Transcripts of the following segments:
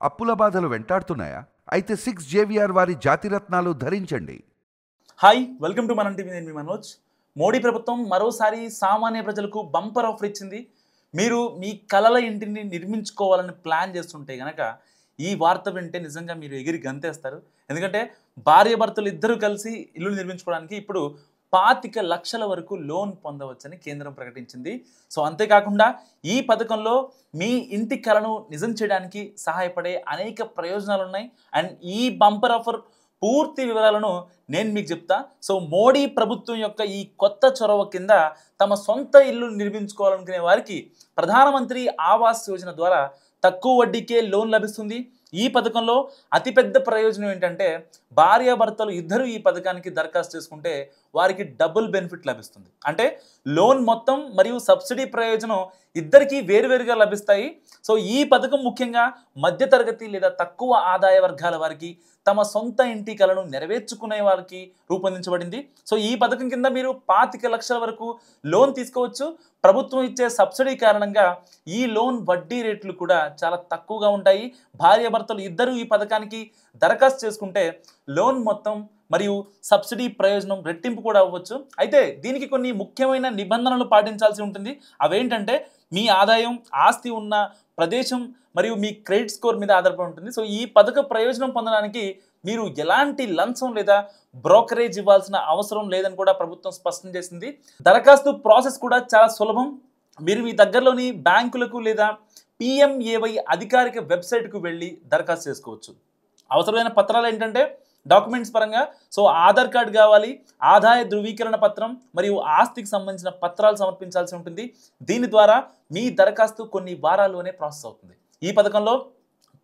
అప్పుల బాధలు వెంటాడుతున్నాయా? అయితే 6 జేవిఆర్ వారి జాతిరత్నాలు ధరించండి. హాయ్ వెల్కమ్ టు మనం టీవీ. నేను మీ మనోజ్. మోడీ ప్రభుత్వం మరోసారి సామాన్య ప్రజలకు బంపర్ ఆఫర్ ఇచ్చింది. మీరు మీ కలల ఇంటిని నిర్మించుకోవాలని ప్లాన్ చేస్తుంటే గనక ఈ వార్త వింటే నిజంగా మీరు ఎగిరి గంతేస్తారు. ఎందుకంటే భార్యాభర్తలు ఇద్దరు కలిసి ఇల్లు నిర్మించుకోవడానికి ఇప్పుడు 25 లక్షల వరకు లోన్ పొందవచ్చని కేంద్రం ప్రకటించింది. సో అంతేకాకుండా ఈ పథకంలో మీ ఇంటి కలను నిజం చేయడానికి సహాయపడే అనేక ప్రయోజనాలు ఉన్నాయి. అండ్ ఈ బంపర్ ఆఫర్ పూర్తి వివరాలను నేను మీకు చెప్తా. సో మోడీ ప్రభుత్వం యొక్క ఈ కొత్త చొరవ కింద తమ సొంత ఇల్లు నిర్మించుకోవాలనుకునే వారికి ప్రధానమంత్రి ఆవాస్ యోజన ద్వారా తక్కువ వడ్డీకే లోన్ లభిస్తుంది. ఈ పథకంలో అతిపెద్ద ప్రయోజనం ఏంటంటే భార్యాభర్తలు ఇద్దరు ఈ పథకానికి దరఖాస్తు చేసుకుంటే వారికి డబుల్ బెనిఫిట్ లభిస్తుంది. అంటే లోన్ మొత్తం మరియు సబ్సిడీ ప్రయోజనం ఇద్దరికీ వేరువేరుగా లభిస్తాయి. సో ఈ పథకం ముఖ్యంగా మధ్యతరగతి లేదా తక్కువ ఆదాయ వర్గాల వారికి, తమ సొంత ఇంటి కలను నెరవేర్చుకునే వారికి రూపొందించబడింది. సో ఈ పథకం కింద మీరు 25 లక్షల వరకు లోన్ తీసుకోవచ్చు. ప్రభుత్వం ఇచ్చే సబ్సిడీ కారణంగా ఈ లోన్ వడ్డీ రేట్లు కూడా చాలా తక్కువగా ఉంటాయి. భార్యాభర్తలు ఇద్దరు ఈ పథకానికి దరఖాస్తు చేసుకుంటే లోన్ మొత్తం మరియు సబ్సిడీ ప్రయోజనం రెట్టింపు కూడా అవ్వచ్చు. అయితే దీనికి కొన్ని ముఖ్యమైన నిబంధనలు పాటించాల్సి ఉంటుంది. అవేంటంటే మీ ఆదాయం, ఆస్తి ఉన్న ప్రదేశం మరియు మీ క్రెడిట్ స్కోర్ మీద ఆధారపడి ఉంటుంది. సో ఈ పథక ప్రయోజనం పొందడానికి మీరు ఎలాంటి లంచం లేదా బ్రోకరేజ్ ఇవ్వాల్సిన అవసరం లేదని కూడా ప్రభుత్వం స్పష్టం చేసింది. దరఖాస్తు ప్రాసెస్ కూడా చాలా సులభం. మీరు మీ దగ్గరలోని బ్యాంకులకు లేదా PMAY అధికారిక వెబ్సైట్కు వెళ్ళి దరఖాస్తు చేసుకోవచ్చు. అవసరమైన పత్రాలు ఏంటంటే డాక్యుమెంట్స్ పరంగా సో ఆధార్ కార్డు కావాలి, ఆదాయ ధృవీకరణ పత్రం మరియు ఆస్తికి సంబంధించిన పత్రాలు సమర్పించాల్సి ఉంటుంది. దీని ద్వారా మీ దరఖాస్తు కొన్ని వారాల్లోనే ప్రాసెస్ అవుతుంది. ఈ పథకంలో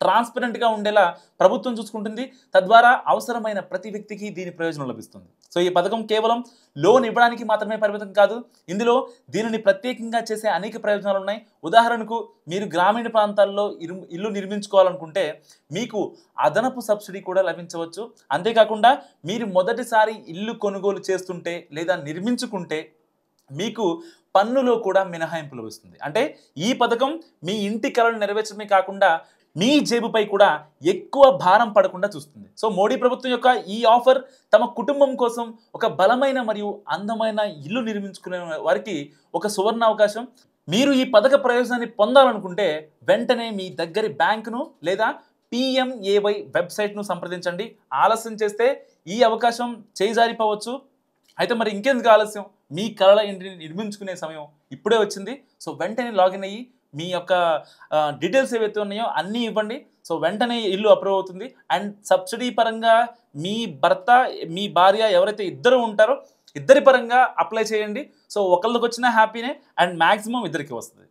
ట్రాన్స్పరెంట్గా ఉండేలా ప్రభుత్వం చూసుకుంటుంది. తద్వారా అవసరమైన ప్రతి వ్యక్తికి దీని ప్రయోజనం లభిస్తుంది. సో ఈ పథకం కేవలం లోన్ ఇవ్వడానికి మాత్రమే పరిమితం కాదు. ఇందులో దీనిని ప్రత్యేకంగా చేసే అనేక ప్రయోజనాలు ఉన్నాయి. ఉదాహరణకు మీరు గ్రామీణ ప్రాంతాల్లో ఇల్లు నిర్మించుకోవాలనుకుంటే మీకు అదనపు సబ్సిడీ కూడా లభించవచ్చు. అంతేకాకుండా మీరు మొదటిసారి ఇల్లు కొనుగోలు చేస్తుంటే లేదా నిర్మించుకుంటే మీకు పన్నులో కూడా మినహాయింపు లభిస్తుంది. అంటే ఈ పథకం మీ ఇంటి కలను నెరవేర్చడమే కాకుండా మీ జేబుపై కూడా ఎక్కువ భారం పడకుండా చూస్తుంది. సో మోడీ ప్రభుత్వం యొక్క ఈ ఆఫర్ తమ కుటుంబం కోసం ఒక బలమైన మరియు అందమైన ఇల్లు నిర్మించుకునే వారికి ఒక సువర్ణ అవకాశం. మీరు ఈ పథక ప్రయోజనాన్ని పొందాలనుకుంటే వెంటనే మీ దగ్గరి బ్యాంకును లేదా PMAY వెబ్సైట్ను సంప్రదించండి. ఆలస్యం చేస్తే ఈ అవకాశం చేజారిపోవచ్చు. అయితే మరి ఇంకెందుకు ఆలస్యం? మీ కలల ఇంటిని నిర్మించుకునే సమయం ఇప్పుడే వచ్చింది. సో వెంటనే లాగిన్ అయ్యి మీ యొక్క డీటెయిల్స్ ఏవైతే ఉన్నాయో అన్నీ ఇవ్వండి. సో వెంటనే ఇల్లు అప్రూవ్ అవుతుంది. అండ్ సబ్సిడీ పరంగా మీ భర్త, మీ భార్య ఎవరైతే ఇద్దరు ఉంటారో ఇద్దరి పరంగా అప్లై చేయండి. సో ఒకళ్ళకి వచ్చినా హ్యాపీనే, అండ్ మ్యాక్సిమం ఇద్దరికి వస్తుంది.